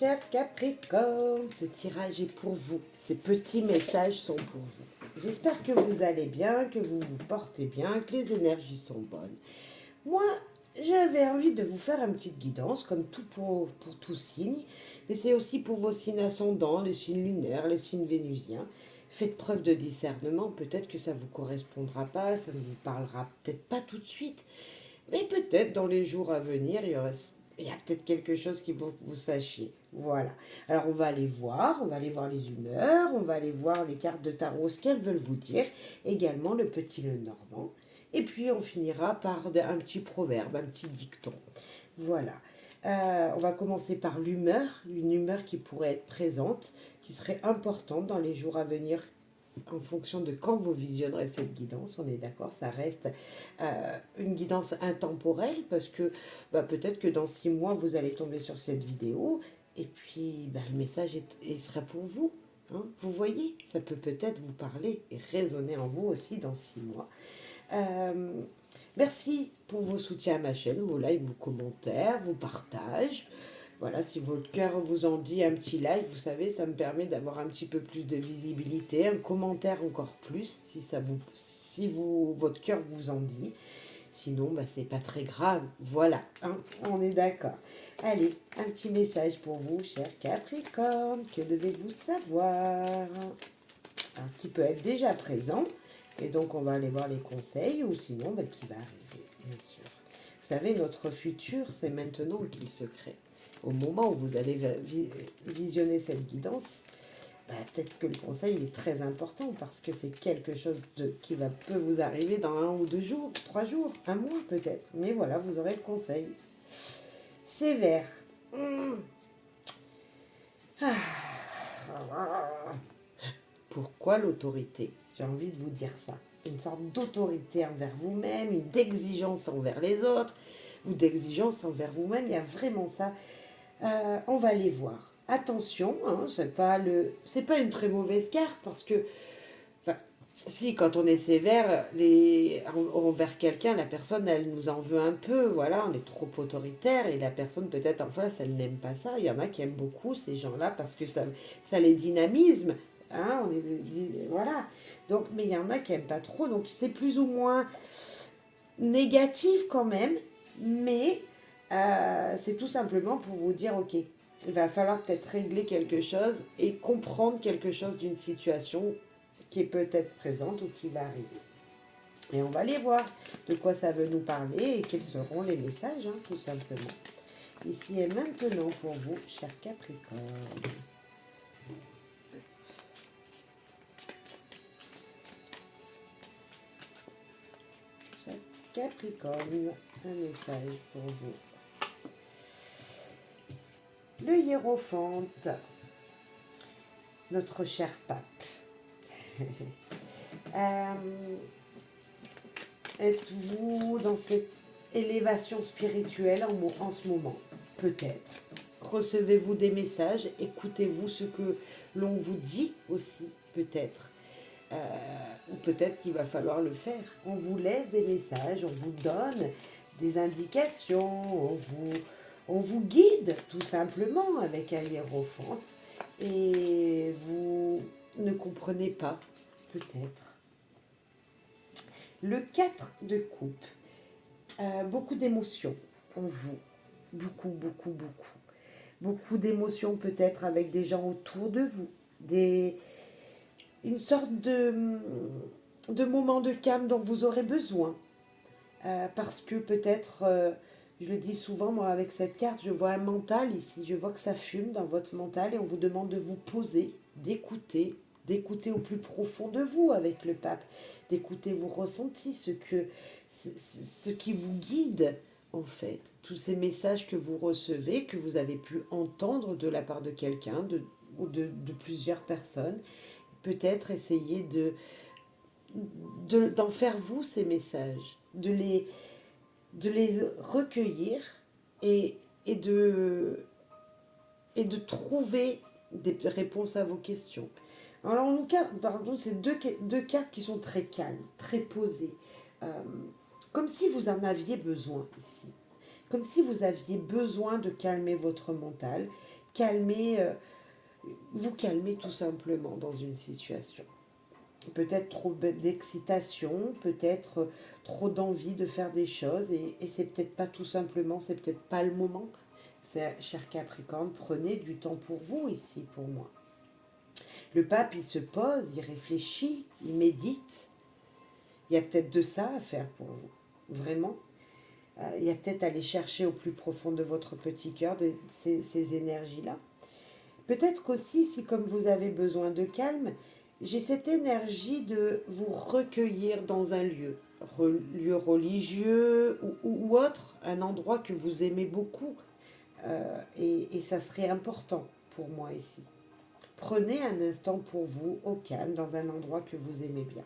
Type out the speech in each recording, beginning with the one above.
cher Capricorne, ce tirage est pour vous. Ces petits messages sont pour vous. J'espère que vous allez bien, que vous vous portez bien, que les énergies sont bonnes. Moi, j'avais envie de vous faire une petite guidance, comme tout pour tout signe, mais c'est aussi pour vos signes ascendants, les signes lunaires, les signes vénusiens. Faites preuve de discernement, peut-être que ça ne vous correspondra pas, ça ne vous parlera peut-être pas tout de suite, mais peut-être dans les jours à venir, il y a peut-être quelque chose qui vous, vous sachiez. Voilà. Alors on va on va aller voir les humeurs, on va aller voir les cartes de tarot, ce qu'elles veulent vous dire, également le petit Lenormand. Et puis on finira par un petit proverbe, un petit dicton. Voilà. On va commencer par l'humeur, une humeur qui pourrait être présente, qui serait importante dans les jours à venir en fonction de quand vous visionnerez cette guidance, on est d'accord, ça reste une guidance intemporelle parce que peut-être que dans 6 mois, vous allez tomber sur cette vidéo et puis le message sera pour vous. Hein, vous voyez, ça peut peut-être vous parler et résonner en vous aussi dans 6 mois. Merci pour vos soutiens à ma chaîne, vos likes, vos commentaires, vos partages. Voilà, si votre cœur vous en dit un petit like, vous savez, ça me permet d'avoir un petit peu plus de visibilité, un commentaire encore plus, si votre cœur vous en dit. Sinon, c'est pas très grave. Voilà, hein, on est d'accord. Allez, un petit message pour vous, cher Capricorne. Que devez-vous savoir? Alors, qui peut être déjà présent. Et donc, on va aller voir les conseils, ou sinon, qui va arriver, bien sûr. Vous savez, notre futur, c'est maintenant qu'il se crée. Au moment où vous allez visionner cette guidance, peut-être que le conseil est très important parce que c'est quelque chose qui peut vous arriver dans 1 ou 2 jours, 3 jours, 1 mois peut-être. Mais voilà, vous aurez le conseil. Sévère. Pourquoi l'autorité? J'ai envie de vous dire ça. Une sorte d'autorité envers vous-même, d'exigence envers les autres, ou d'exigence envers vous-même. Il y a vraiment ça. On va les voir. Attention, hein, c'est pas une très mauvaise carte parce que si quand on est sévère envers quelqu'un, la personne elle nous en veut un peu, voilà, on est trop autoritaire et la personne peut-être en face elle n'aime pas ça. Il y en a qui aiment beaucoup ces gens-là parce que ça les dynamise, hein, voilà. Donc, mais il y en a qui n'aiment pas trop, donc c'est plus ou moins négatif quand même, mais c'est tout simplement pour vous dire, ok, il va falloir peut-être régler quelque chose et comprendre quelque chose d'une situation qui est peut-être présente ou qui va arriver. Et on va aller voir de quoi ça veut nous parler et quels seront les messages, hein, tout simplement. Ici et maintenant pour vous, cher Capricorne. Cher Capricorne, un message pour vous. Le hiérophante, notre cher pape. Êtes-vous dans cette élévation spirituelle en ce moment? Peut-être. Recevez-vous des messages? Écoutez-vous ce que l'on vous dit aussi? Peut-être. Ou peut-être qu'il va falloir le faire. On vous laisse des messages, on vous donne des indications, on vous guide tout simplement avec un hiérophante et vous ne comprenez pas, peut-être. Le 4 de coupe, beaucoup d'émotions en vous, beaucoup, beaucoup, beaucoup. Beaucoup d'émotions peut-être avec des gens autour de vous, une sorte de moment de calme dont vous aurez besoin. Parce que peut-être, je le dis souvent, moi avec cette carte, je vois un mental ici, je vois que ça fume dans votre mental et on vous demande de vous poser, d'écouter au plus profond de vous avec le pape, d'écouter vos ressentis, ce qui vous guide en fait, tous ces messages que vous recevez, que vous avez pu entendre de la part de quelqu'un ou de plusieurs personnes, peut-être essayer d'en faire vous ces messages, de les recueillir et de trouver des réponses à vos questions. Alors, en cas, pardon, c'est deux cartes qui sont très calmes, très posées, comme si vous en aviez besoin ici, comme si vous aviez besoin de calmer votre mental, calmer, vous calmer tout simplement dans une situation. Peut-être trop d'excitation, peut-être trop d'envie de faire des choses et c'est peut-être pas tout simplement, c'est peut-être pas le moment. Cher Capricorne, prenez du temps pour vous ici, pour moi. Le pape, il se pose, il réfléchit, il médite. Il y a peut-être de ça à faire pour vous, vraiment. Il y a peut-être à aller chercher au plus profond de votre petit cœur ces énergies-là. Peut-être qu'aussi, si comme vous avez besoin de calme, j'ai cette énergie de vous recueillir dans un lieu religieux ou autre, un endroit que vous aimez beaucoup. Et ça serait important pour moi ici. Prenez un instant pour vous, au calme, dans un endroit que vous aimez bien.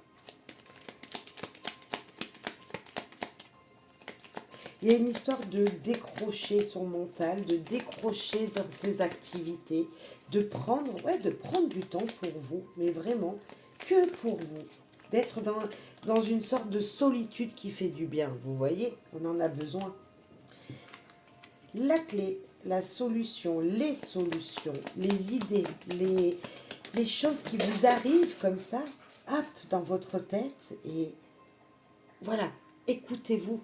Il y a une histoire de décrocher son mental, de décrocher dans ses activités, de prendre du temps pour vous, mais vraiment que pour vous. D'être dans une sorte de solitude qui fait du bien, vous voyez, on en a besoin. La clé, la solution, les idées, les choses qui vous arrivent comme ça, hop, dans votre tête, et voilà, écoutez-vous.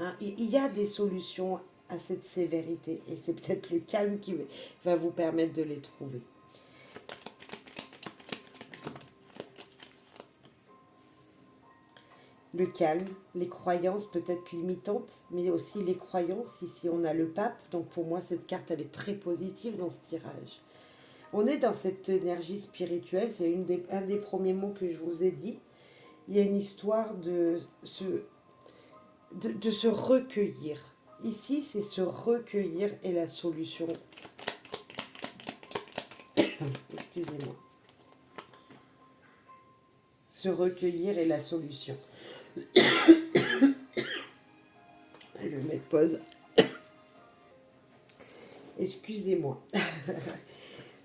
Hein, il y a des solutions à cette sévérité et c'est peut-être le calme qui va vous permettre de les trouver. Le calme, les croyances peut-être limitantes, mais aussi les croyances. Ici, on a le pape, donc pour moi, cette carte, elle est très positive dans ce tirage. On est dans cette énergie spirituelle, c'est un des premiers mots que je vous ai dit. Il y a une histoire de se recueillir. Ici, c'est se recueillir et la solution. Excusez-moi. Se recueillir est la solution. Je vais mettre pause. Excusez-moi.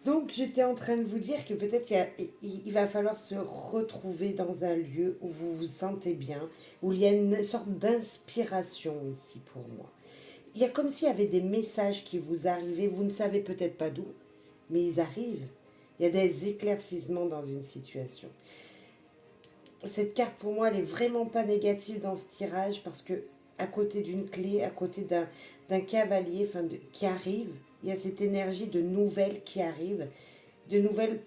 Donc, j'étais en train de vous dire que peut-être il va falloir se retrouver dans un lieu où vous vous sentez bien, où il y a une sorte d'inspiration ici pour moi. Il y a comme s'il y avait des messages qui vous arrivaient, vous ne savez peut-être pas d'où, mais ils arrivent. Il y a des éclaircissements dans une situation. Cette carte, pour moi, elle n'est vraiment pas négative dans ce tirage parce que à côté d'une clé, à côté d'un cavalier qui arrive, il y a cette énergie de nouvelles qui arrivent, de nouvelles.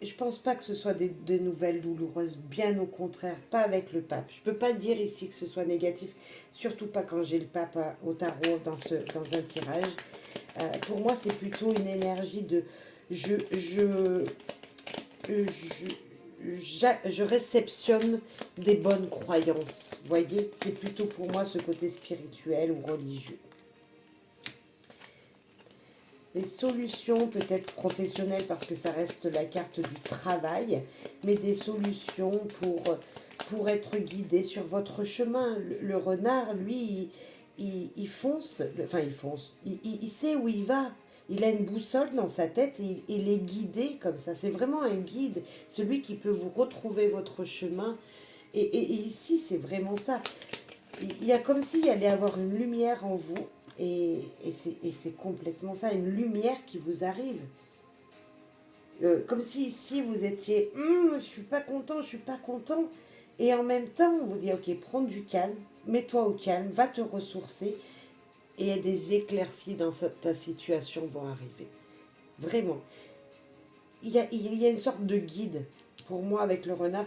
Je ne pense pas que ce soit des nouvelles douloureuses, bien au contraire, pas avec le pape. Je ne peux pas dire ici que ce soit négatif, surtout pas quand j'ai le pape au tarot dans un tirage. Pour moi, c'est plutôt une énergie de je réceptionne des bonnes croyances. Vous voyez, c'est plutôt pour moi ce côté spirituel ou religieux. Les solutions peut-être professionnelles parce que ça reste la carte du travail, mais des solutions pour être guidé sur votre chemin. Le renard, lui, il fonce, enfin il fonce, il sait où il va. Il a une boussole dans sa tête et il est guidé comme ça. C'est vraiment un guide, celui qui peut vous retrouver votre chemin. Et ici, c'est vraiment ça. Il y a comme s'il y allait avoir une lumière en vous. Et c'est complètement ça, une lumière qui vous arrive. Comme si ici, vous étiez je suis pas content, je suis pas content. Et en même temps, on vous dit, ok, prends du calme, mets-toi au calme, va te ressourcer. Et des éclaircies dans ta situation vont arriver. Vraiment. Il y a une sorte de guide. Pour moi, avec le renard,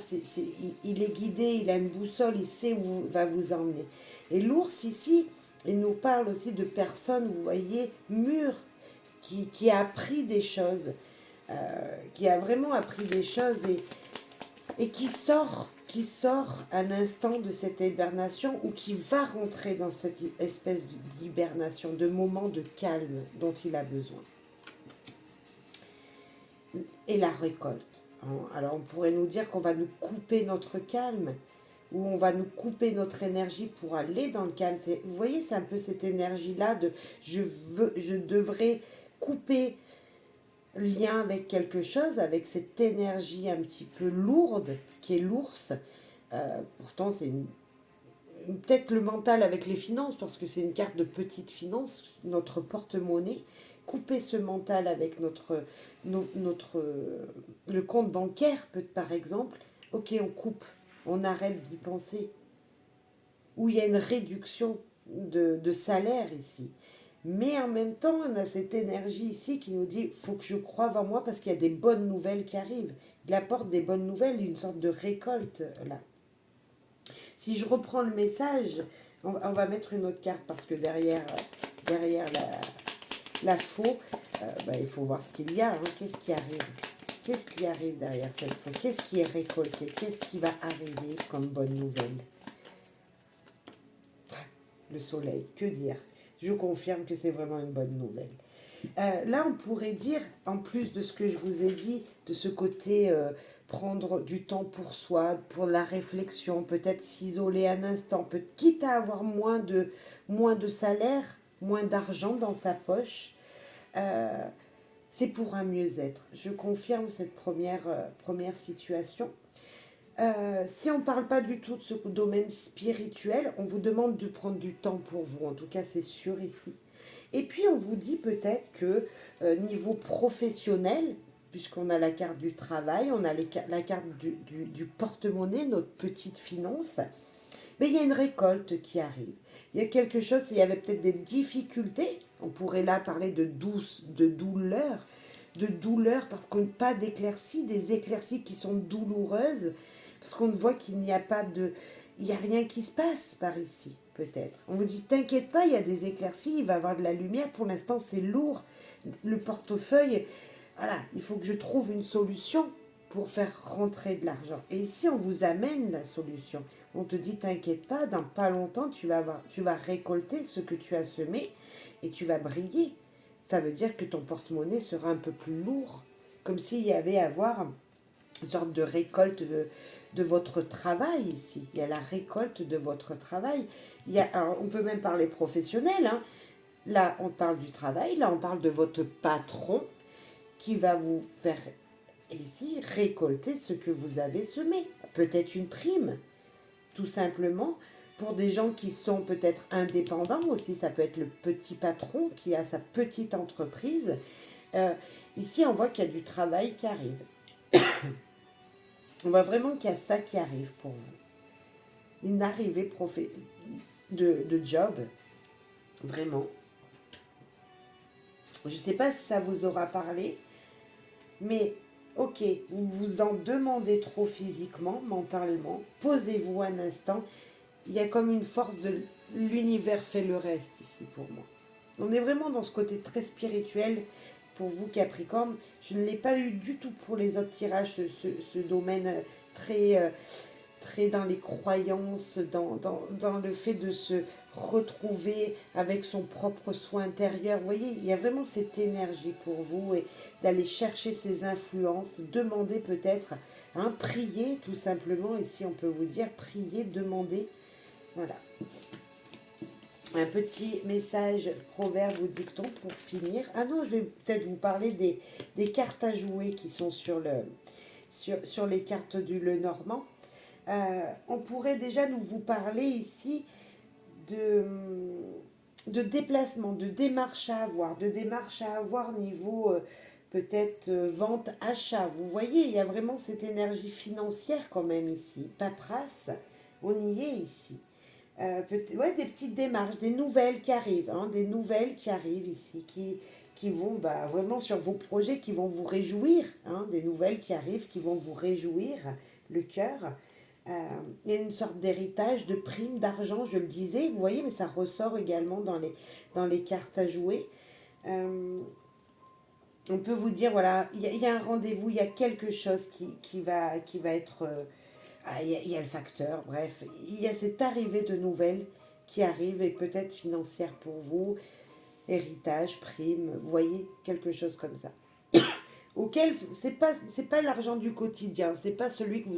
il est guidé, il a une boussole, il sait où va vous emmener. Et l'ours, ici, il nous parle aussi de personnes, vous voyez, mûres, qui a appris des choses, qui a vraiment appris des choses et qui sort un instant de cette hibernation ou qui va rentrer dans cette espèce d'hibernation, de moment de calme dont il a besoin. Et la récolte. Alors on pourrait nous dire qu'on va nous couper notre calme ou on va nous couper notre énergie pour aller dans le calme. Vous voyez, c'est un peu cette énergie-là de je devrais couper lien avec quelque chose, avec cette énergie un petit peu lourde qui est l'ours. Pourtant, c'est peut-être le mental avec les finances, parce que c'est une carte de petite finance, notre porte-monnaie. Couper ce mental avec le compte bancaire, par exemple. Ok, on coupe, on arrête d'y penser. Ou il y a une réduction de salaire ici. Mais en même temps, on a cette énergie ici qui nous dit, il faut que je croie en moi parce qu'il y a des bonnes nouvelles qui arrivent. Il apporte des bonnes nouvelles, une sorte de récolte là. Si je reprends le message, on va mettre une autre carte parce que derrière la faux, il faut voir ce qu'il y a. Hein. Qu'est-ce qui arrive? Qu'est-ce qui arrive derrière cette faux? Qu'est-ce qui est récolté? Qu'est-ce qui va arriver comme bonne nouvelle? Le soleil, que dire? Je confirme que c'est vraiment une bonne nouvelle. Là, on pourrait dire, en plus de ce que je vous ai dit, de ce côté prendre du temps pour soi, pour la réflexion, peut-être s'isoler un instant, quitte à avoir moins de salaire, moins d'argent dans sa poche, c'est pour un mieux-être. Je confirme cette première situation. Si on ne parle pas du tout de ce domaine spirituel, on vous demande de prendre du temps pour vous. En tout cas, c'est sûr ici. Et puis, on vous dit peut-être que niveau professionnel, puisqu'on a la carte du travail, on a la carte du porte-monnaie, notre petite finance, mais il y a une récolte qui arrive. Il y a quelque chose, il y avait peut-être des difficultés. On pourrait là parler de douleur parce qu'on n'a pas d'éclaircies, des éclaircies qui sont douloureuses, parce qu'on voit qu'il n'y a pas de... Il n'y a rien qui se passe par ici, peut-être. On vous dit, t'inquiète pas, il y a des éclaircies, il va y avoir de la lumière. Pour l'instant, c'est lourd. Le portefeuille, voilà, il faut que je trouve une solution pour faire rentrer de l'argent. Et ici, on vous amène la solution. On te dit, t'inquiète pas, dans pas longtemps, tu vas récolter ce que tu as semé et tu vas briller. Ça veut dire que ton porte-monnaie sera un peu plus lourd, comme s'il y avait à avoir une sorte de récolte de votre travail ici. Il y a la récolte de votre travail. Alors, on peut même parler professionnel. Hein. Là, on parle du travail. Là, on parle de votre patron qui va vous faire ici récolter ce que vous avez semé. Peut-être une prime, tout simplement. Pour des gens qui sont peut-être indépendants aussi, ça peut être le petit patron qui a sa petite entreprise. Ici, on voit qu'il y a du travail qui arrive. On voit vraiment qu'il y a ça qui arrive pour vous. Une arrivée de job, vraiment. Je ne sais pas si ça vous aura parlé, mais ok, vous vous en demandez trop physiquement, mentalement. Posez-vous un instant. Il y a comme une force de l'univers fait le reste ici pour moi. On est vraiment dans ce côté très spirituel pour vous Capricorne. Je ne l'ai pas eu du tout pour les autres tirages, ce domaine très dans les croyances, dans le fait de se retrouver avec son propre soi intérieur. Vous voyez, il y a vraiment cette énergie pour vous et d'aller chercher ces influences, demander peut-être, hein, prier tout simplement. Ici, on peut vous dire, prier, demander. Voilà. Un petit message proverbe ou dicton pour finir. Ah non, je vais peut-être vous parler des cartes à jouer qui sont sur les cartes du Lenormand. On pourrait déjà vous parler ici de déplacement, de démarche à avoir niveau peut-être vente, achat. Vous voyez, il y a vraiment cette énergie financière quand même ici. Paperasse, on y est ici. Ouais, des petites démarches, des nouvelles qui arrivent, hein, des nouvelles qui arrivent ici, qui vont vraiment sur vos projets, qui vont vous réjouir, hein, des nouvelles qui arrivent, qui vont vous réjouir le cœur. Il y a une sorte d'héritage, de prime, d'argent, je le disais, vous voyez, mais ça ressort également dans les cartes à jouer. On peut vous dire, voilà, il y a un rendez-vous, il y a quelque chose qui va être... il y a le facteur, bref, il y a cette arrivée de nouvelles qui arrive et peut-être financière pour vous, héritage, prime, vous voyez, quelque chose comme ça. Auquel c'est pas l'argent du quotidien, c'est pas celui que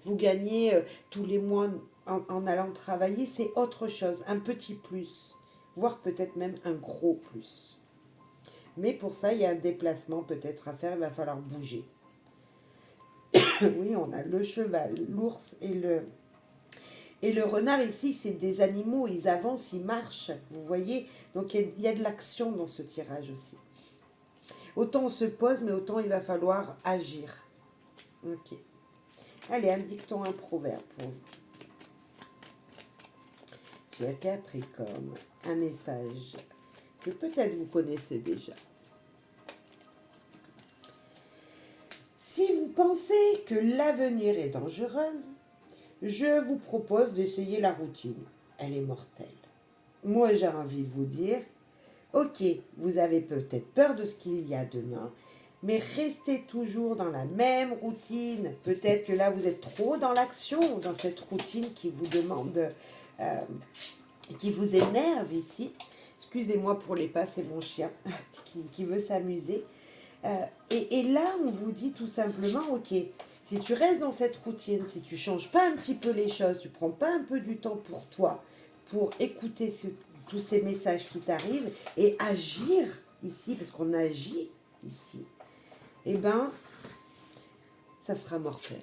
vous gagnez tous les mois en allant travailler, c'est autre chose, un petit plus, voire peut-être même un gros plus. Mais pour ça, il y a un déplacement peut-être à faire, il va falloir bouger. Oui, on a le cheval, l'ours et Et le renard ici, c'est des animaux, ils avancent, ils marchent, vous voyez. Donc il y a de l'action dans ce tirage aussi. Autant on se pose, mais autant il va falloir agir. Ok. Allez, un dicton, un proverbe pour vous. J'ai un Capricorne, un message que peut-être vous connaissez déjà. Si vous pensez que l'avenir est dangereuse, je vous propose d'essayer la routine. Elle est mortelle. Moi, j'ai envie de vous dire, ok, vous avez peut-être peur de ce qu'il y a demain, mais restez toujours dans la même routine. Peut-être que là, vous êtes trop dans l'action, dans cette routine qui vous demande, qui vous énerve ici. Excusez-moi pour les pas, c'est mon chien qui veut s'amuser. Et là, on vous dit tout simplement, ok, si tu restes dans cette routine, si tu ne changes pas un petit peu les choses, tu ne prends pas un peu du temps pour toi, pour écouter tous ces messages qui t'arrivent et agir ici, parce qu'on agit ici, eh bien, ça sera mortel.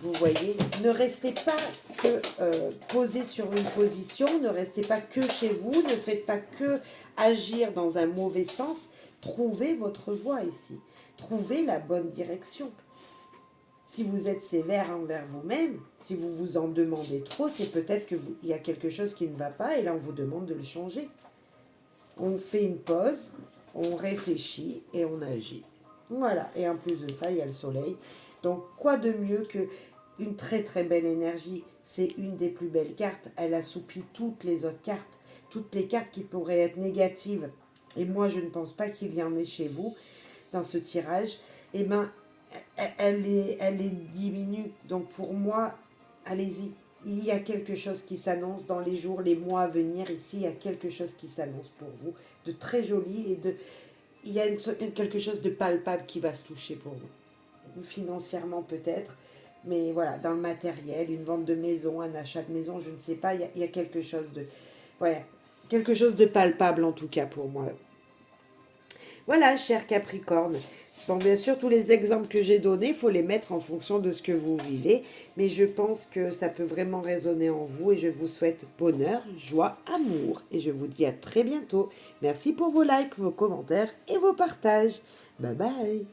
Vous voyez, ne restez pas que posé sur une position, ne restez pas que chez vous, ne faites pas que agir dans un mauvais sens. Trouvez votre voie ici, trouvez la bonne direction. Si vous êtes sévère envers vous-même, si vous vous en demandez trop, c'est peut-être qu'il y a quelque chose qui ne va pas et là on vous demande de le changer. On fait une pause, on réfléchit et on agit. Voilà, et en plus de ça, il y a le soleil. Donc quoi de mieux que une très très belle énergie, c'est une des plus belles cartes, elle assouplit toutes les autres cartes, toutes les cartes qui pourraient être négatives, et moi je ne pense pas qu'il y en ait chez vous dans ce tirage, et ben elle les diminue. Donc pour moi, allez-y, il y a quelque chose qui s'annonce dans les jours, les mois à venir, ici il y a quelque chose qui s'annonce pour vous, de très joli, et il y a quelque chose de palpable qui va se toucher pour vous, financièrement peut-être, mais voilà, dans le matériel, une vente de maison, un achat de maison, je ne sais pas, il y a quelque chose de, ouais, quelque chose de palpable en tout cas pour moi. Voilà, cher Capricorne. Bon, bien sûr, tous les exemples que j'ai donnés, il faut les mettre en fonction de ce que vous vivez, mais je pense que ça peut vraiment résonner en vous et je vous souhaite bonheur, joie, amour. Et je vous dis à très bientôt. Merci pour vos likes, vos commentaires et vos partages. Bye bye.